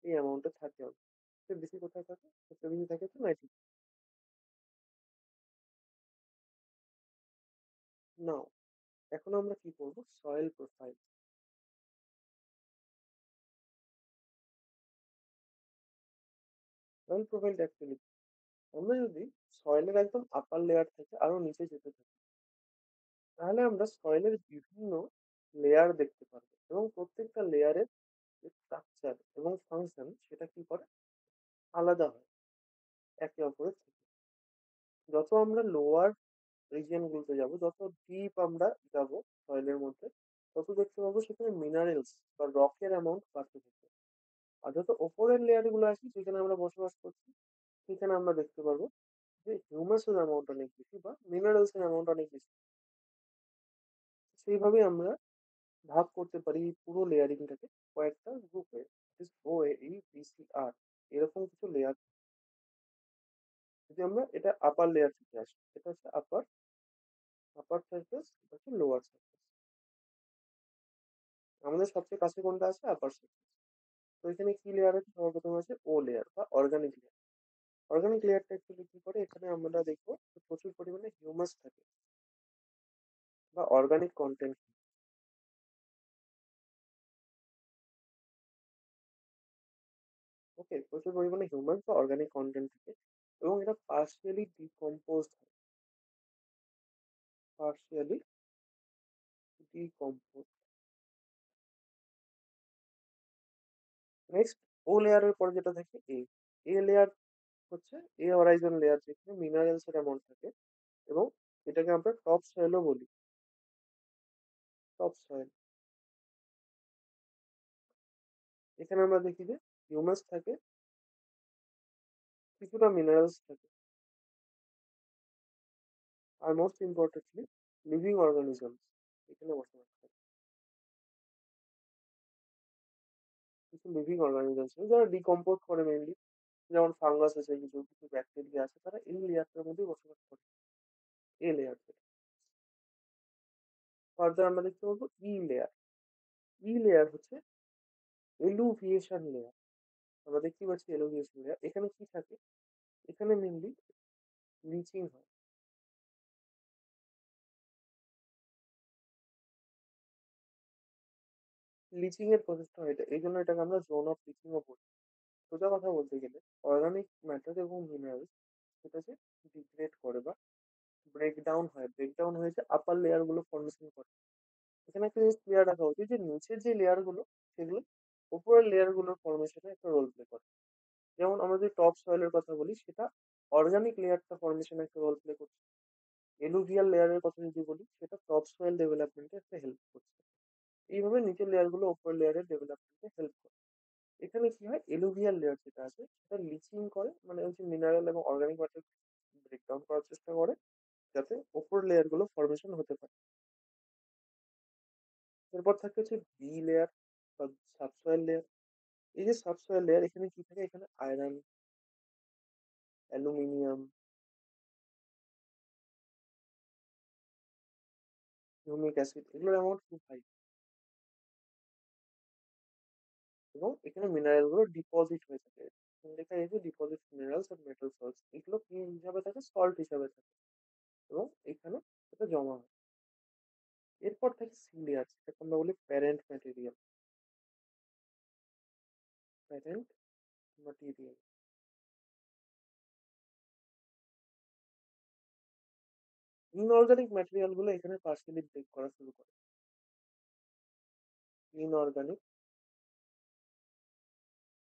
এই অ্যামাউন্টে থাকে অল্প। সবচেয়ে বেশি কোথায় থাকে? সবচেয়ে বেশি থাকে হচ্ছে নাইট্রোজেন। নাও, এখন আমরা কি করব? Soil profile. সয়েল প্রোফাইলটা অ্যাকচুয়ালি আমরা যদি সয়েলের একদম আপার লেয়ার থেকে আরো নিচে যেতে থাকি, তাহলে আমরা সয়েলের বিভিন্ন লেয়ার দেখতে পারবো, এবং প্রত্যেকটা লেয়ারের যে স্ট্রাকচার এবং ফাংশন সেটা কি করে আলাদা হয় একে অপরের থেকে। যত আমরা লোয়ার রিজিয়ন গুলোতে যাবো, যত ডিপ আমরা যাব সয়েলের মধ্যে, তত দেখতে পাবো সেখানে মিনারেলস বা রকের অ্যামাউন্ট বাড়তে থাকে। আর যত ওপরের লেয়ার গুলো আছে, যেখানে আমরা বসবাস করছি, সেখানে আমরা দেখতে পারবো যে হিউমাসের অ্যামাউন্ট অনেক বেশি বা মিনারেলস এর অ্যামাউন্ট অনেক বেশি। সেইভাবে আমরা ভাগ করতে পারি এই পুরো লেয়ারিংটাকে কয়েকটা গ্রুপে। ও এই বিসিআর এরকম কিছু লেয়ার। যদি আমরা এটা আপার লেয়ার থেকে আসি, এটা হচ্ছে আপার আপার সারফেস, এটা হচ্ছে লোয়ার সারফেস। আমাদের সবচেয়ে কাছে কোনটা আছে? আপার সারফেস। তো এখানে কি লেয়ার আছে? সর্বপ্রথম আছে ও লেয়ার বা অর্গানিক লেয়ার। অর্গানিক লেয়ারটা অ্যাকচুয়ালি কি করে? এখানে আমরা দেখবো যে প্রচুর পরিমাণে হিউমাস থাকে বা অর্গানিক কন্টেন্ট। ওকে, প্রচুর পরিমাণে হিউমাস বা অর্গানিক কন্টেন্ট থাকে, এবং এটা পার্শিয়ালি ডিকম্পোজ হয়। Partially decompose. নেক্সট, ও লেয়ারের পরে যেটা থাকে এ লেয়ার হচ্ছে এ হরাইজন লেয়ার, যেখানে মিনারেলস এর অ্যামাউন্ট থাকে, এবং এটাকে আমরা টপ সয়েলও বলি। টপ সয়েল, এখানে আমরা দেখি যে হিউমাস থাকে, কিছুটা মিনারেলস থাকে, আর মোস্ট ইম্পর্টেন্টলি লিভিং অর্গানিজমস এখানে বসবাস করে। কিছু লিভিং অর্গানিজমস যারা ডিকম্পোজ করে মেইনলি, যেমন ফাঙ্গাস আছে, কিছু কিছু ব্যাকটেরিয়া আছে, তারা এই লেয়ারটার মধ্যেই বসবাস করে, এ লেয়ার থেকে। ফার্দার আমরা দেখতে পাবো ই লেয়ার। ই লেয়ার হচ্ছে এলুভিয়েশন লেয়ার। আমরা দেখতে পাচ্ছি এলুভিয়েশন লেয়ার, এখানে কি থাকে? এখানে মেনলি লিচিং হয়। লিচিং এর প্রসেসটা হয়, এটা এই জন্য এটাকে আমরা জোন অফ লিচিংও বলি। সোজা কথা বলতে গেলে অর্গানিক ম্যাটার এবং মিনারেলস সেটাকে ডিগ্রেড করে বা ব্রেকডাউন হয়, ব্রেকডাউন হয়েছে আপার লেয়ার গুলো ফর্মেশন করে। এখানে একটা জিনিস ক্লিয়ার রাখা উচিত যে নিচের যে লেয়ার গুলো, সেগুলো উপরের লেয়ার গুলোর ফর্মেশনে একটা রোল প্লে করে। যেমন আমরা যদি টপ সয়েলের কথা বলি, সেটা অর্গানিক লেয়ারটা ফর্মেশনে একটা রোল প্লে করছে। এলুভিয়াল লেয়ারের কথা যদি বলি, সেটা টপ সয়েল ডেভেলপমেন্টে একটা হেল্প করছে। এইভাবে নিচের লেয়ার গুলো উপরের লেয়ারের ডেভেলপমেন্টে হেল্প করে। এখানে কি হয়? এলুভিয়াল লেয়ার যেটা আছে সেটা লিচিং করে, মানে হচ্ছে মিনারেল এবং অর্গানিক ম্যাটার ব্রেকডাউন করার চেষ্টা করে, যাতে উপর লেয়ার গুলো ফর্মেশন হতে পারে। এরপর থাকে হচ্ছে বি লেয়ার সাবসয়েল লেয়ার। এই যে সাবসয়েল লেয়ার, এখানে কি থাকে? এখানে আয়রন, অ্যালুমিনিয়াম, হিউমিক অ্যাসিড, এগুলোর অ্যামাউন্ট খুব হাই। এবং এখানে মিনারেল গুলো ডিপোজিট হয়ে থাকে। এখানে লেখা আছে deposit minerals and metal salts. এগুলো কি হিসাবে থাকে? সল্ট হিসাবে থাকে। এবং এখানে এটা জমা হয়। এরপর থাকে সি লেয়ার, যেটাকে আমরা বলি parent material. Parent material. Inorganic material গুলো এখানে পার্সিয়ালি ব্রেক করা শুরু করে। ইনঅর্গানিক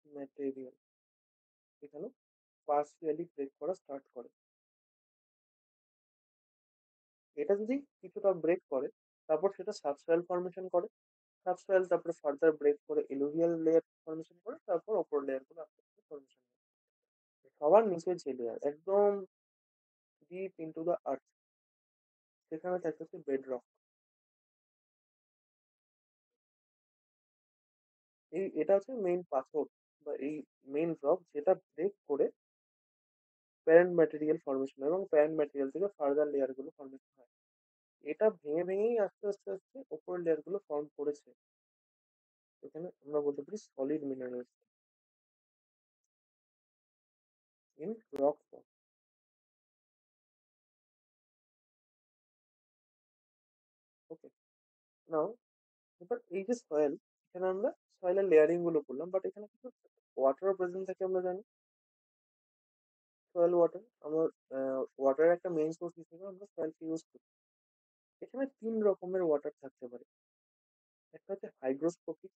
ম্যাটেরিয়াল এখানে পার্সিয়ালি ব্রেক করা স্টার্ট করে। এটা যদি কিছুটা ব্রেক করে, তারপর সেটা সাবসয়েল ফর্মেশন করে। সাবসয়েল তারপরে ফার্দার ব্রেক করে এলুভিয়াল লেয়ার ফর্মেশন করে, তারপর ওপর লেয়ার গুলো আস্তে আস্তে ফর্মেশন করে। সবার নিচে যে লেয়ার একদম ডিপ ইন্টু দ্য আর্থ, সেখানে থাকে হচ্ছে বেড রক। এটা হচ্ছে মেইন পাথর বা এই মেইন রক, যেটা ব্রেক করে প্যারেন্ট ম্যাটেরিয়াল ফর্মেশন, এবং প্যারেন্ট ম্যাটেরিয়াল থেকে ফার্দার লেয়ার গুলো ফর্মেশন হয়। এটা ভেঙে ভেঙেই আস্তে আস্তে আস্তে উপরের লেয়ার গুলো ফর্ম করেছে। এখানে আমরা বলতে পারি solid minerals in rock form. Okay, now এবার এই যে সয়েল, এখানে আমরা সয়েলের লেয়ারিং গুলো করলাম, বাট এখানে কিছু ওয়াটার প্রেজেন্ট থাকে আমরা জানি। সয়েল ওয়াটার, আমরা ওয়াটারের একটা মেইন সোর্স হিসেবে আমরা সয়েলকে ইউজ করি। এখানে তিন রকমের ওয়াটার থাকতে পারে। একটা হচ্ছে হাইগ্রোস্কোপিক,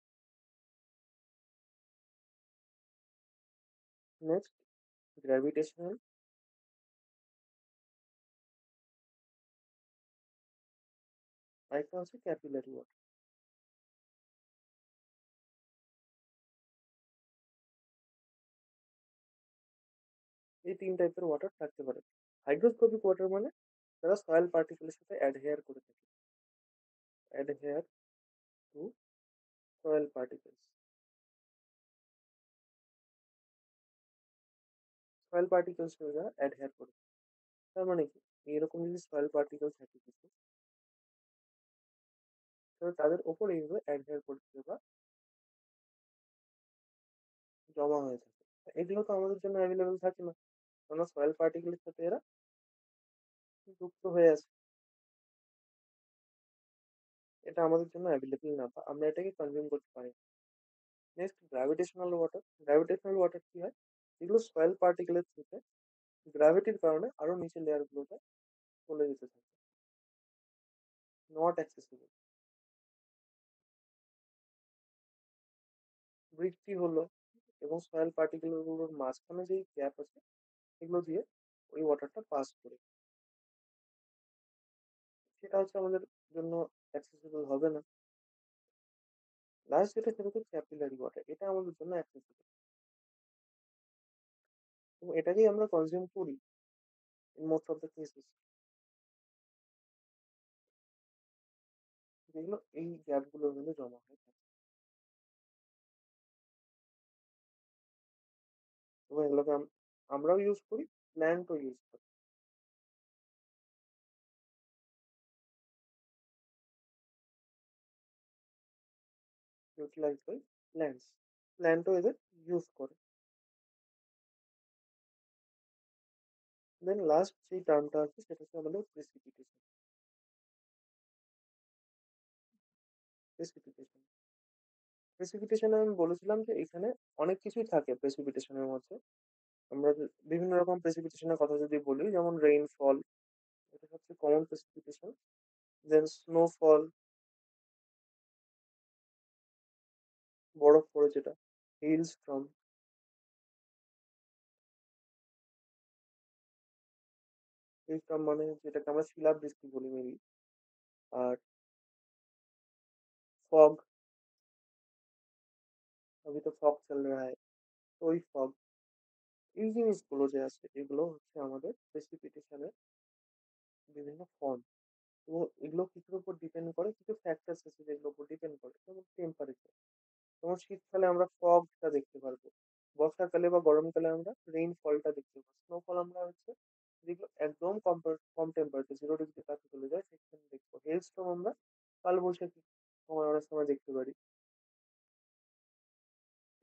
নেক্সট গ্র্যাভিটেশনাল, আরেকটা হচ্ছে ক্যাপিলারি ওয়াটার। এই তিন টাইপের ওয়াটার থাকতে পারে। হাইগ্রোস্কোপিক ওয়াটার মানে যারা সয়েল পার্টিকেলের সাথে অ্যাডহেয়ার করে থাকে, adhere to soil particles. Soil particles যারা অ্যাডহেয়ার করে, তার মানে কি? এইরকম যদি সয়েল পার্টিকেল থাকে কিছু, তাহলে তাদের ওপর এইভাবে অ্যাডহেয়ার করতে বা জমা হয়ে থাকে। এগুলো তো আমাদের জন্য অ্যাভেলেবেল থাকে না, কারণ সয়েল পার্টিকেলের সাথে এরা যুক্ত হয়ে আছে। এটা আমাদের জন্য অ্যাভেলেবেল না, বা আমরা এটাকে কনজিউম করতে পারি না। Next gravitational water. Gravitational water কি হয়? এগুলো সয়েল পার্টিকেলের থেকে গ্র্যাভিটির কারণে আরো নিচে লেয়ার গুলোতে চলে যেতে থাকে, নট অ্যাক্সেসিবল। বৃষ্টি হলো এবং সয়েল পার্টিকেল গুলোর মাঝখানে যে গ্যাপ আছে, এগুলো দিয়ে ওই ওয়াটারটা পাস করে, সেটা হচ্ছে আমাদের জন্য অ্যাক্সেসিবল হবে না। লাস্ট যেটা, সেটা হচ্ছে ক্যাপিলারি ওয়াটার। এটা আমাদের জন্য অ্যাক্সেসিবল এবং এটাকেই আমরা কনজিউম করি in most of the cases, যেগুলো এই গ্যাপ গুলোর মধ্যে জমা হয়ে থাকে। এবং এগুলোকে আমরাও ইউজ করি, প্ল্যান্টও ইউজ করি, ইউটিলাইজ বাই প্ল্যান্টস। প্ল্যান্টও এদের ইউজ করে। দেন লাস্ট যে টার্মটা আছে সেটা হচ্ছে আমাদের প্রেসিপিটেশন। প্রেসিপিটেশন প্রেসিপিটেশন আমি বলেছিলাম যে এখানে অনেক কিছুই থাকে প্রেসিপিটেশনের মধ্যে। আমরা বিভিন্ন রকম প্রেসিপিটেশনের কথা যদি বলি, যেমন রেইনফল, এটা হচ্ছে কমন প্রেসিপিটেশন। দেন স্নোফল, বরফ পড়ে যেটা। হেইল স্টর্ম, হেইল স্টর্ম মানে যেটাকে আমরা শিলাবৃষ্টি বলি মেনলি। আর ফগ, अभी तो ফগ চল रहा है, তো ওই ফগ, এই জিনিসগুলো যে আছে, এগুলো হচ্ছে আমাদের প্রেসিপিটেশনের বিভিন্ন ফর্ম। এবং এগুলো কিছুর উপর ডিপেন্ড করে, কিছু ফ্যাক্টরস আছে যেগুলোর উপর ডিপেন্ড করে, যেমন টেম্পারেচার। যেমন শীতকালে আমরা ফগটা দেখতে পারবো। বর্ষাকালে বা গরমকালে আমরা রেইনফলটা দেখতে পাবো। স্নোফল আমরা হচ্ছে যেগুলো একদম কম টেম্পারেচার 0 ডিগ্রির কাছে চলে যায় সেখানে দেখবো। হেলস্টর্ম আমরা কালবৈশাখী সময় অনেক সময় দেখতে পারি।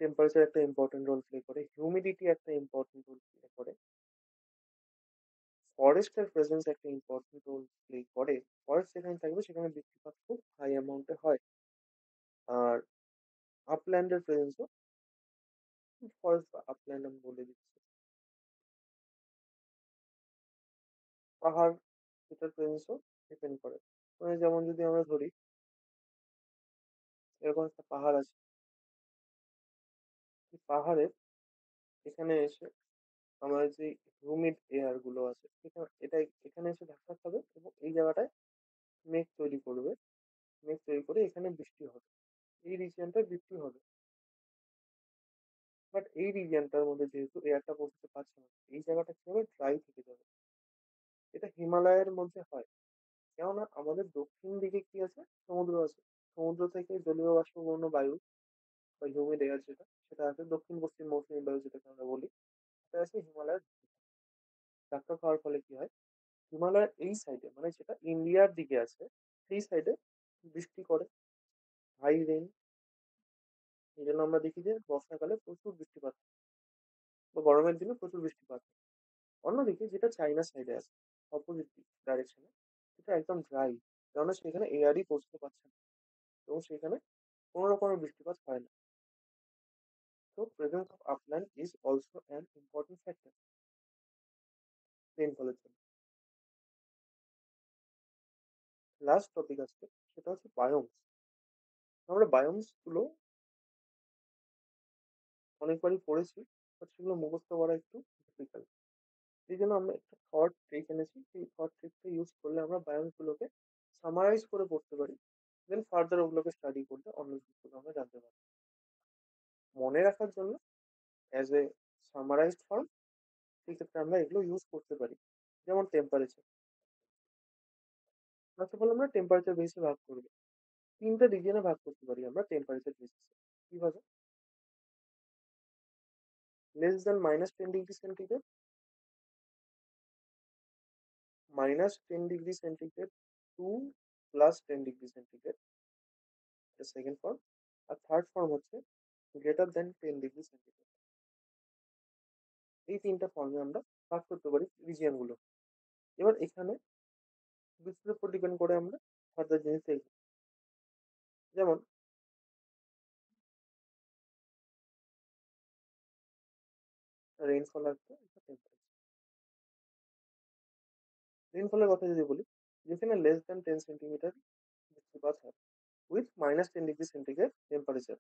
টেম্পারেচার একটা ইম্পর্টেন্ট রোল প্লে করে। হিউমিডিটি একটা ইম্পর্টেন্ট রোল প্লে করে। ফরেস্টের প্রেজেন্স একটা ইম্পর্টেন্ট রোল প্লে করে। ফরেস্ট যেখানে থাকবে সেখানে বৃষ্টিপাত খুব হাই অ্যামাউন্টে হয়। আর আপল্যান্ডের প্রেজেন্সও ফরেস্ট বা আপল্যান্ড আমি বলে দিচ্ছি। পাহাড় সেটার প্রেজেন্সও ডিপেন্ড করে। মানে যেমন যদি আমরা ধরি এরকম একটা পাহাড় আছে। এই পাহাড়ের এখানে এসে আমাদের যে হিউমিড এয়ার গুলো আছে এখানে এসে ধাক্কা খাবে এবং এই জায়গাটায় মেঘ তৈরি করবে। মেঘ তৈরি করে এখানে বৃষ্টি হবে। এই রিজিয়নটায় বৃষ্টি হবে। বাট এই রিজিয়নটার মধ্যে যেহেতু এয়ারটা পৌঁছতে পারছে না, এই জায়গাটা কি হবে? ড্রাই থেকে যাবে। এটা হিমালয়ের মধ্যে হয়। কেননা আমাদের দক্ষিণ দিকে কি আছে? সমুদ্র আছে। সমুদ্র থেকে জলীয় বাষ্পপূর্ণ বায়ু বা হিউমিড এয়ার সেটা আছে দক্ষিণ পশ্চিম মৌসুমী বায়ু যেটাকে আমরা বলি। এটা আছে হিমালয়ের ধাক্কা খাওয়ার ফলে কি হয়? হিমালয়ের এই সাইডে মানে যেটা ইন্ডিয়ার দিকে আছে সেই সাইডে বৃষ্টি করে, হাই রেইন। এই জন্য আমরা দেখি যে বর্ষাকালে প্রচুর বৃষ্টিপাত হয় বা গরমের দিনে প্রচুর বৃষ্টিপাত হয়। অন্যদিকে যেটা চাইনা সাইডে আছে অপোজিট ডাইরেকশনে সেটা একদম ড্রাই, কেননা সেখানে এয়ারই পৌঁছতে পারছে না এবং সেখানে কোনো রকমের বৃষ্টিপাত হয় না। So presence of upland is also an important factor রেইনফলের জন্য। লাস্ট টপিক আজকে সেটা হচ্ছে বায়োমস। আমরা বায়োমস গুলো অনেকবারই পড়েছি, বাট সেগুলো মুখস্থ করা একটু ডিফিকাল্ট। এই জন্য আমরা একটা থট ট্রিক এনেছি। সেই থট ট্রিকটা ইউজ করলে আমরা বায়োমস গুলোকে সামারাইজ করে পড়তে পারি। দেন ফার্দার ওগুলোকে স্টাডি করলে অন্য জিনিসগুলো আমরা জানতে পারি। মনে রাখার জন্য অ্যাজ এ সামারাইজড ফর্ম সেক্ষেত্রে আমরা এগুলো ইউজ করতে পারি। যেমন টেম্পারেচার। ফার্স্ট অফ অল আমরা টেম্পারেচার বেসে ভাগ করবো। ৩ টা রিজিয়নে ভাগ করতে পারি আমরা টেম্পারেচার বেসিসে। কিভাবে? Less than -10 degree centigrade, -10 degree centigrade two +10 degree centigrade, এটা সেকেন্ড ফর্ম। আর থার্ড ফর্ম হচ্ছে গ্রেটার দ্যান 10 ডিগ্রি সেন্টিগ্রেড। এই ৩ টা ফর্মে আমরা ভাগ করতে পারি রিজিয়ন গুলো। এবার এখানে বৃষ্টির উপর ডিপেন্ড করে আমরা ফার্দার জিনিস দেখবো। যেমন রেইনফল আসবে, টেম্পারেচার। রেইনফলের কথা যদি বলি, যেখানে লেস দ্যান 10 সেন্টিমিটার বৃষ্টিপাত হয় উইথ -10 ডিগ্রি সেন্টিগ্রেড টেম্পারেচার,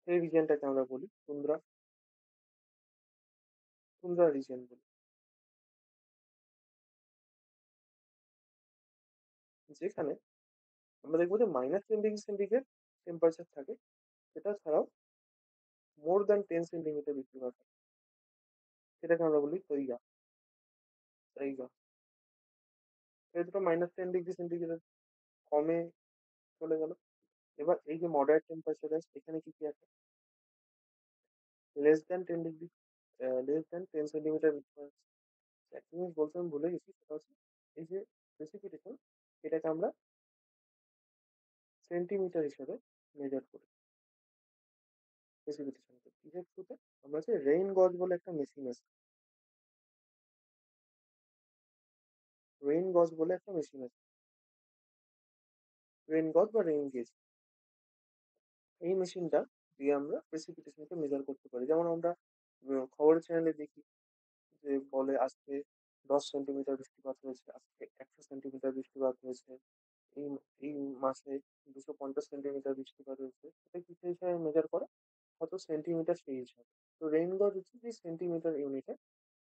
সেই রিজিয়নটাকে আমরা বলি টুন্ড্রা রিজিয়ন বলি। যেখানে আমরা দেখবো যে -10 ডিগ্রি সেন্টিগ্রেড টেম্পারেচার থাকে, সেটা ছাড়াও মোর দ্যান 10 সেন্টিমিটার বৃষ্টিপাত হয়, সেটাকে আমরা বলি তৈগা। এই দুটো -10 ডিগ্রি সেন্টিগ্রেড কমে চলে গেল। এবার এই যে মডারেট টেম্পারেচার আছে এখানে কি কি আছে? Less than ten degree less than 10 centimetre বৃষ্টিপাত। একটা জিনিস বলতে আমি ভুলে গেছি, সেটা হচ্ছে এই যে প্রেসিপিটেশন, এটাকে আমরা সেন্টিমিটার হিসেবে মেজার করি। প্রেসিপিটেশনকে কিসের থ্রুতে? আমরা যে রেইন গজ বলে একটা মেশিন আছে, রেইন গজ বলে একটা মেশিন আছে, রেইন গজ বা রেইন গেজ। এই মেশিনটা দিয়ে আমরা প্রেসিপিটেশনকে মেজার করতে পারি। যেমন আমরা খবরের চ্যানেলে দেখি যে বলে আজকে 10 সেন্টিমিটার বৃষ্টিপাত হয়েছে, আজকে 100 সেন্টিমিটার বৃষ্টিপাত হয়েছে, এই এই মাসে 250 সেন্টিমিটার বৃষ্টিপাত হয়েছে। এটা কিসের হিসাবে মেজার করে? কত সেন্টিমিটার সেই হিসাবে। তো রেইন গজ হচ্ছে যে সেন্টিমিটার ইউনিটে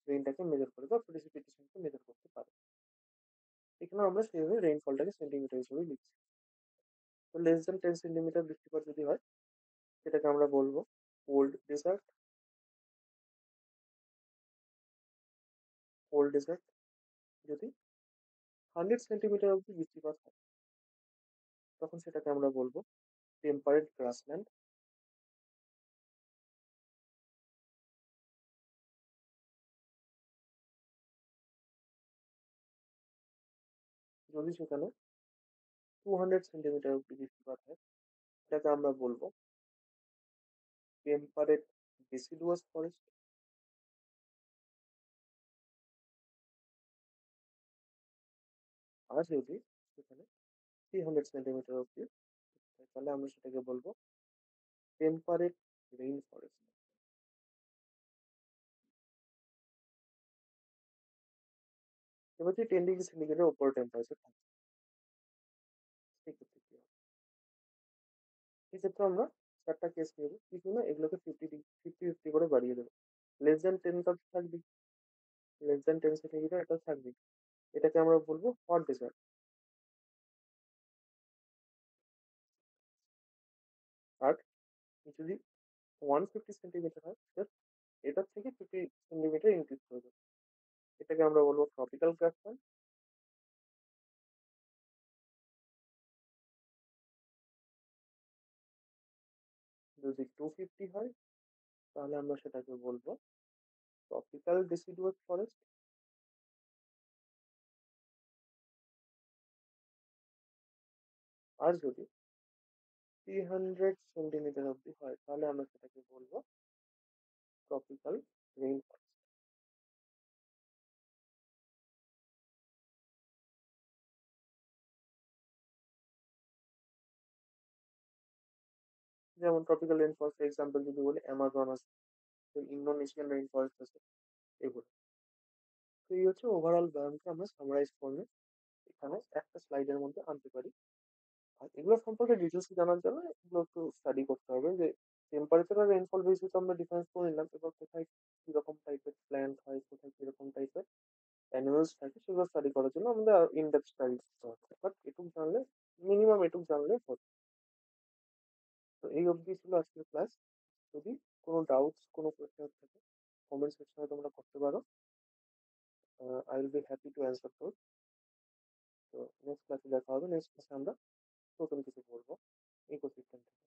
রেইনটাকে মেজার করে বা প্রেসিপিটেশনকে মেজার করতে পারে। এখানে আমরা সেইভাবে রেইনফলটাকে সেন্টিমিটার হিসেবে লিখছি। তো লেস দেন 10 সেন্টিমিটার বৃষ্টিপাত যদি হয় সেটাকে আমরা বলবো কোল্ড ডেজার্ট। Cold dessert. যদি 100 সেন্টিমিটার অব্দি বৃষ্টিপাত হয় তখন সেটাকে আমরা বলবো টেম্পারেট গ্রাসল্যান্ড। যদি সেখানে 200 সেন্টিমিটার অব্দি বৃষ্টিপাত হয়, এটাকে আমরা বলবো টেম্পারেট ডিসিডুয়াস ফরেস্ট। আর যদি সেখানে 300 সেন্টিমিটার অব্দি হয়, তাহলে আমরা সেটাকে বলবো টেম্পারেট রেইন ফরেস্ট। এবার যদি 10 ডিগ্রি সেন্টিগ্রেডের ওপরে টেম্পারেচার থাকে, সেক্ষেত্রে কি হবে? সেক্ষেত্রে আমরা চারটা কেস নেবো, কিছু না এগুলোকে 50-50 করে বাড়িয়ে দেবো। লেস দেন 10 থাকবে, লেস দেন 10 সেন্টিমিটার এটা থাকবে। এটাকে আমরা বলবো হট ডেজার্ট। আর যদি 150 সেন্টিমিটার হয়, এটার থেকে 50 সেন্টিমিটার ইনক্রিজ করবে, এটাকে আমরা বলবো ট্রপিক্যাল ক্রাশফায়ার। যদি 250 হয়, তাহলে আমরা সেটাকে বলবো ট্রপিক্যাল ডিসিডুয়াস ফরেস্ট। আর যদি 300 সেন্টিমিটার অব্দি হয়, তাহলে আমরা সেটাকে বলবো ট্রপিক্যাল রেইন ফরেস্ট। যেমন ট্রপিক্যাল রেইন ফরেস্ট এক্সাম্পল যদি বলি, অ্যামাজন আছে, ইন্দোনেশিয়ান রেইন ফরেস্ট আছে, এগুলো। তো এই হচ্ছে ওভারঅল ব্যায়ামকে আমরা সামারাইজ করলে এখানে একটা স্লাইডের মধ্যে আনতে পারি। আর এগুলো সম্পর্কে ডিটেলস জানার জন্য এগুলো একটু স্টাডি করতে হবে, যে টেম্পারেচার আর রেইনফল বেসিস আমরা ডিফারেন্স করে নিলাম, এবার কোথায় কিরকম টাইপের প্ল্যান্ট হয়, কোথায় কিরকম টাইপের অ্যানিমালস থাকে, সেগুলো স্টাডি করার জন্য আমাদের ইনডেপথ স্টাডি করতে হবে। বাট এটুকু জানলে, মিনিমাম এটুকু জানলে হবে। তো এই অবধি ছিল আজকের ক্লাস। যদি কোনো ডাউটস, কোনো কোয়েশ্চেন থাকে, কমেন্ট সেকশনে তোমরা করতে পারো। I will be happy to answer those. তো নেক্সট ক্লাসে দেখা হবে, নেক্সট ক্লাসে আমরা নতুন কিছু বলবো ইকোসিস্টেম থেকে।